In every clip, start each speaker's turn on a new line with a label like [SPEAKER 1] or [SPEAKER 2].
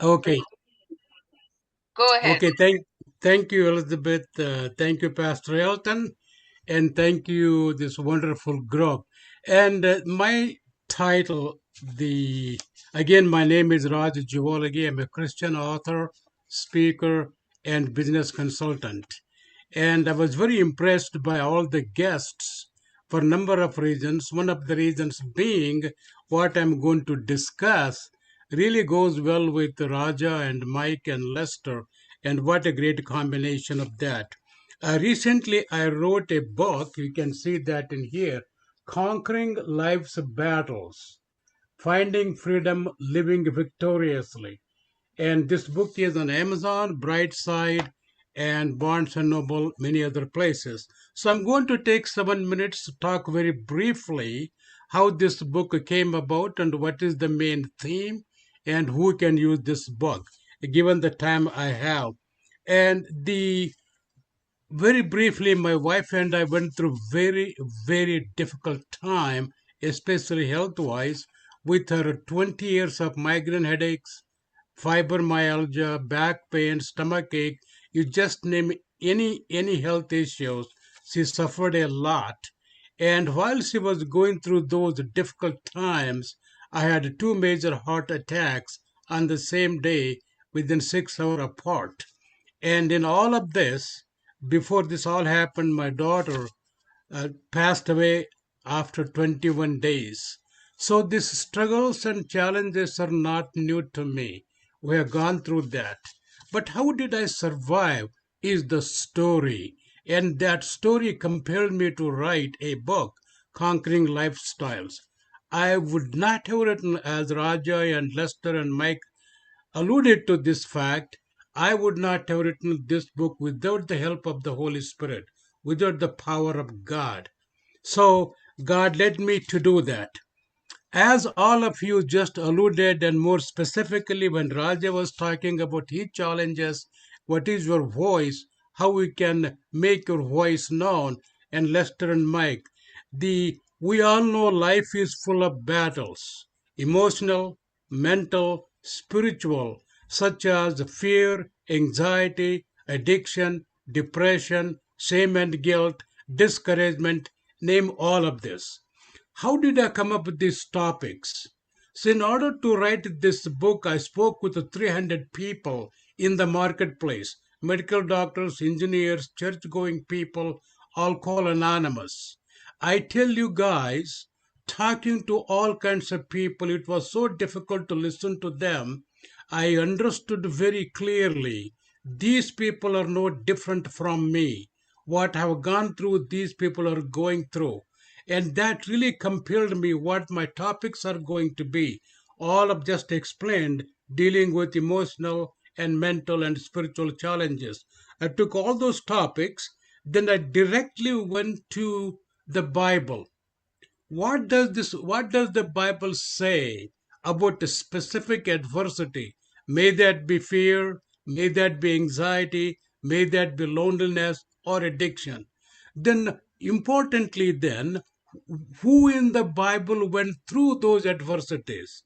[SPEAKER 1] Okay.
[SPEAKER 2] Go ahead.
[SPEAKER 1] Okay. Thank you, Elizabeth. Thank you, Pastor Elton, and thank you, this wonderful group. And my title, the again, my name is Raj Javalgi. I'm a Christian author, speaker, and business consultant. And I was very impressed by all the guests for a number of reasons. One of the reasons being what I'm going to discuss really goes well with Raja and Mike and Lester, and what a great combination of that. Recently, I wrote a book, you can see that in here, Conquering Life's Battles, Finding Freedom, Living Victoriously. And this book is on Amazon, Brightside, and Barnes and Noble, many other places. So I'm going to take 7 minutes to talk very briefly how this book came about and what is the main theme and who can use this book, given the time I have. And the very briefly, my wife and I went through very difficult time, especially health-wise, with her 20 years of migraine headaches, fibromyalgia, back pain, stomach ache. You just name any health issues. She suffered a lot. And while she was going through those difficult times, I had two major heart attacks on the same day within 6 hours apart. And in all of this, before this all happened, my daughter passed away after 21 days. So these struggles and challenges are not new to me. We have gone through that. But how did I survive is the story. And that story compelled me to write a book, Conquering Lifestyles. I would not have written, as Raja and Lester and Mike alluded to this fact, I would not have written this book without the help of the Holy Spirit, without the power of God. So God led me to do that. As all of you just alluded, and more specifically, when Raja was talking about his challenges, what is your voice, how we can make your voice known, and Lester and Mike, we all know life is full of battles, emotional, mental, spiritual, such as fear, anxiety, addiction, depression, shame and guilt, discouragement, name all of this. How did I come up with these topics? So, in order to write this book, I spoke with 300 people in the marketplace, medical doctors, engineers, church going people, all call anonymous. I tell you guys, talking to all kinds of people, it was so difficult to listen to them. I understood very clearly these people are no different from me. What I've gone through, these people are going through. And that really compelled me what my topics are going to be. All I've just explained, dealing with emotional and mental and spiritual challenges. I took all those topics, then I directly went to the Bible. What does the Bible say about a specific adversity? May that be fear, may that be anxiety, may that be loneliness or addiction. Then importantly, then, who in the Bible went through those adversities?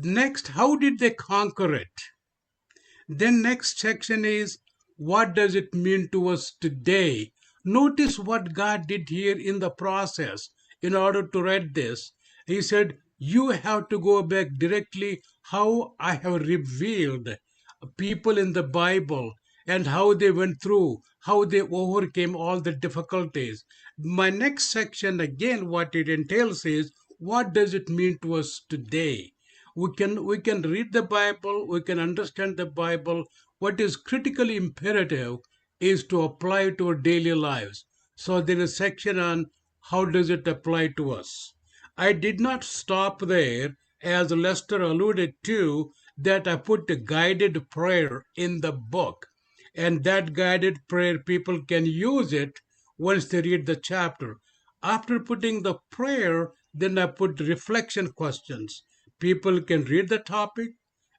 [SPEAKER 1] Next, how did they conquer it? Then next section is, what does it mean to us today? Notice what God did here in the process in order to write this. He said, you have to go back directly how I have revealed people in the Bible and how they went through, how they overcame all the difficulties. My next section, again, what it entails is, what does it mean to us today? We can read the Bible, we can understand the Bible. What is critically imperative is to apply to our daily lives. So there is a section on how does it apply to us. I did not stop there, as Lester alluded to, that I put a guided prayer in the book. And that guided prayer, people can use it once they read the chapter. After putting the prayer, then I put reflection questions. People can read the topic,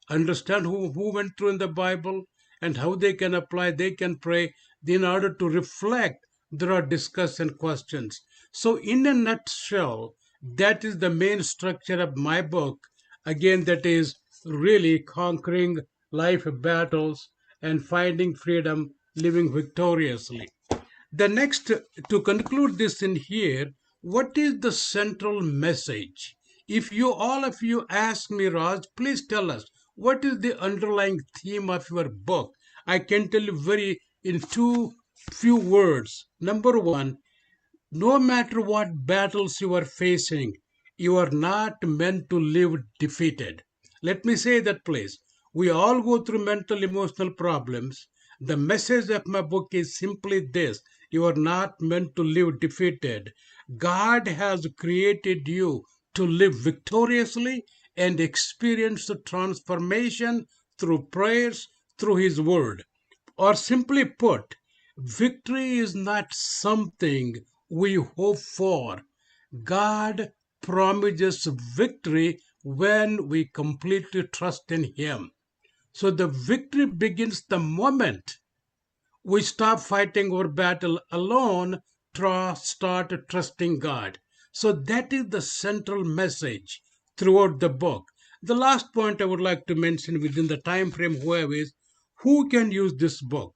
[SPEAKER 1] understand who went through in the Bible, and how they can apply, they can pray. In order to reflect, there are discussion questions. So, in a nutshell, that is the main structure of my book. Again, that is really conquering life battles and finding freedom, living victoriously. The next, to conclude this in here, what is the central message? If you all of you ask me, Raj, please tell us what is the underlying theme of your book. I can tell you very in two few words. Number one, no matter what battles you are facing, you are not meant to live defeated. Let me say that, please. We all go through mental, emotional problems. The message of my book is simply this: you are not meant to live defeated. God has created you to live victoriously and experience the transformation through prayers, through His Word. Or simply put, victory is not something we hope for. God promises victory when we completely trust in Him. So the victory begins the moment we stop fighting our battle alone, start trusting God. So that is the central message throughout the book. The last point I would like to mention within the time frame whoever is who can use this book,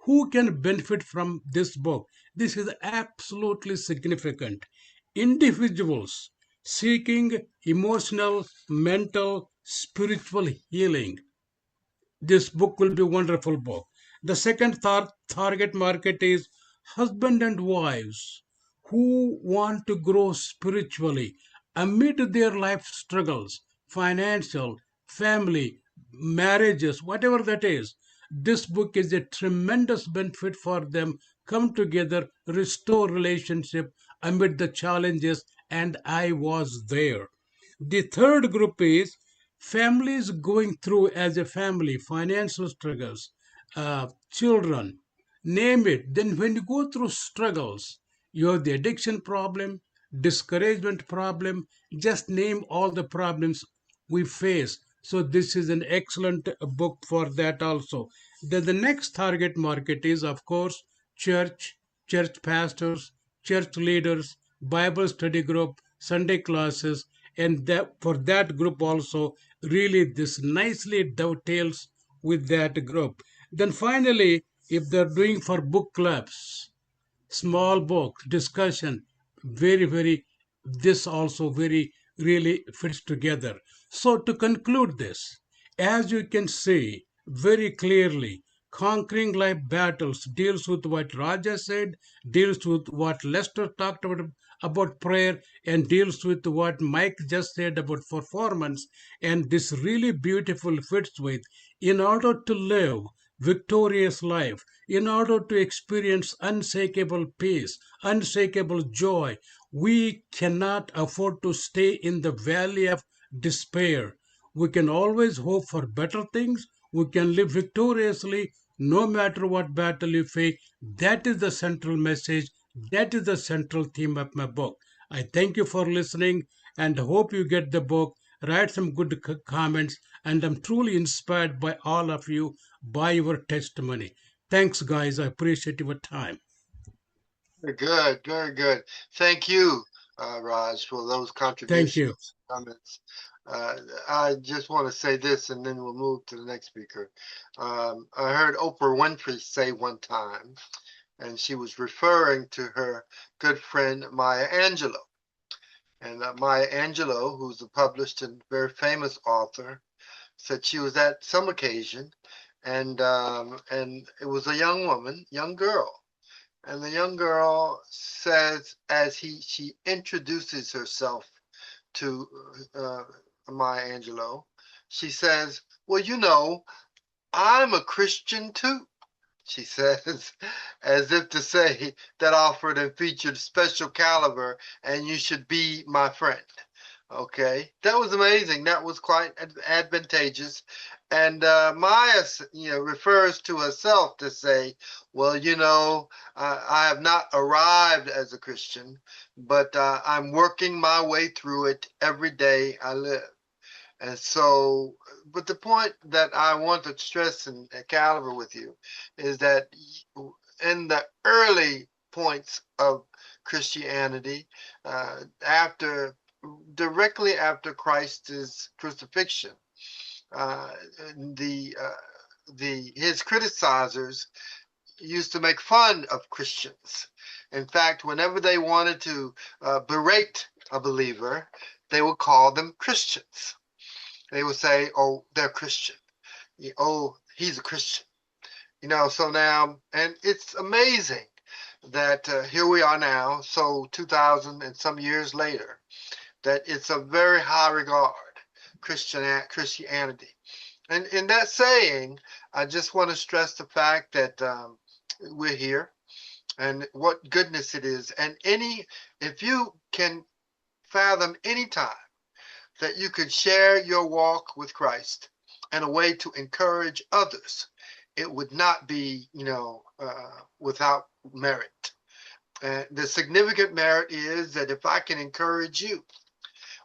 [SPEAKER 1] who can benefit from this book. This is absolutely significant. Individuals seeking emotional, mental, spiritual healing, this book will be a wonderful book. The second target market is husband and wives who want to grow spiritually amid their life struggles, financial, family, marriages, whatever that is. This book is a tremendous benefit for them. Come together, restore relationship amid the challenges, and I was there. The third group is families going through as a family financial struggles, children, name it. Then when you go through struggles, you have the addiction problem, discouragement problem, just name all the problems we face. So this is an excellent book for that also. Then the next target market is, of course, church, church pastors, church leaders, Bible study group, Sunday classes, and that for that group also, really this nicely dovetails with that group. Then finally, if they're doing for book clubs, small books, discussion, very, this also very really fits together. So to conclude this, as you can see very clearly, conquering life battles deals with what Raja said, deals with what Lester talked about prayer, and deals with what Mike just said about performance. And this really beautiful fits with, in order to live victorious life, in order to experience unshakable peace, unshakable joy, we cannot afford to stay in the valley of despair. We can always hope for better things. We can live victoriously no matter what battle you face. That is the central message. That is the central theme of my book. I thank you for listening and hope you get the book. Write some good comments, and I'm truly inspired by all of you, by your testimony. Thanks, guys. I appreciate your time.
[SPEAKER 3] Very good, very good. Thank you, Raj, for those
[SPEAKER 1] Thank you.
[SPEAKER 3] contributions, comments. I just want to say this, and then we'll move to the next speaker. I heard Oprah Winfrey say one time, and she was referring to her good friend Maya Angelou. And Maya Angelou, who's a published and very famous author, said she was at some occasion, and it was a young woman, young girl, and the young girl says, as she introduces herself to Maya Angelou, she says, "Well, you know, I'm a Christian too." She says, as if to say that offered and featured special caliber, and you should be my friend. Okay, that was amazing. That was quite advantageous. And Maya, refers to herself to say, "Well, you know, I have not arrived as a Christian, but I'm working my way through it every day I live." And so, but the point that I want to stress and caliber with you is that in the early points of Christianity, after directly after Christ's crucifixion, uh, the his criticizers used to make fun of Christians. In fact, whenever they wanted to berate a believer, they would call them Christians. They would say, "Oh, they're Christian. Oh, he's a Christian." So now, and it's amazing that here we are now, so 2000 and some years later, that it's a very high regard, Christianity. And in that saying, I just want to stress the fact that we're here and what goodness it is. And if you can fathom any time that you could share your walk with Christ and a way to encourage others, it would not be, without merit. The significant merit is that if I can encourage you,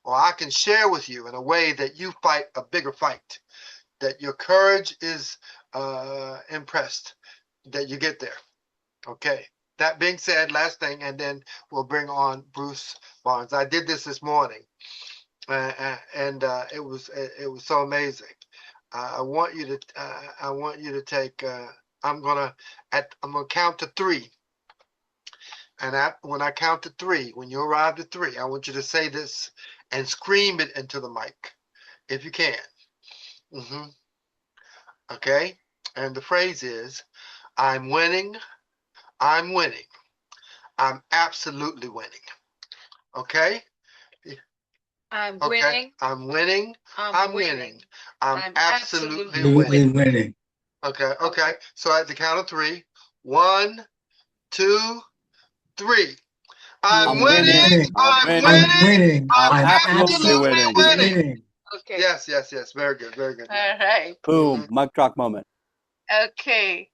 [SPEAKER 3] or I can share with you in a way that you fight a bigger fight, that your courage is impressed, that you get there. Okay. That being said, last thing, and then we'll bring on Bruce Barnes. I did this morning, and it was so amazing. I want you to take. I'm gonna count to three, and when I count to three, when you arrive to three, I want you to say this and scream it into the mic, if you can. Okay, and the phrase is, "I'm winning. I'm winning. I'm absolutely winning." Okay.
[SPEAKER 2] I'm
[SPEAKER 3] Okay.
[SPEAKER 2] winning.
[SPEAKER 3] I'm winning.
[SPEAKER 2] I'm
[SPEAKER 3] winning.
[SPEAKER 2] winning.
[SPEAKER 3] I'm absolutely
[SPEAKER 2] absolutely
[SPEAKER 3] winning. Okay. So at the count of three, 1, 2, 3. I'm winning. I'm winning. I'm absolutely winning.
[SPEAKER 2] Okay.
[SPEAKER 3] Yes. Very good.
[SPEAKER 2] All right.
[SPEAKER 4] Boom. Mic drop moment.
[SPEAKER 2] Okay.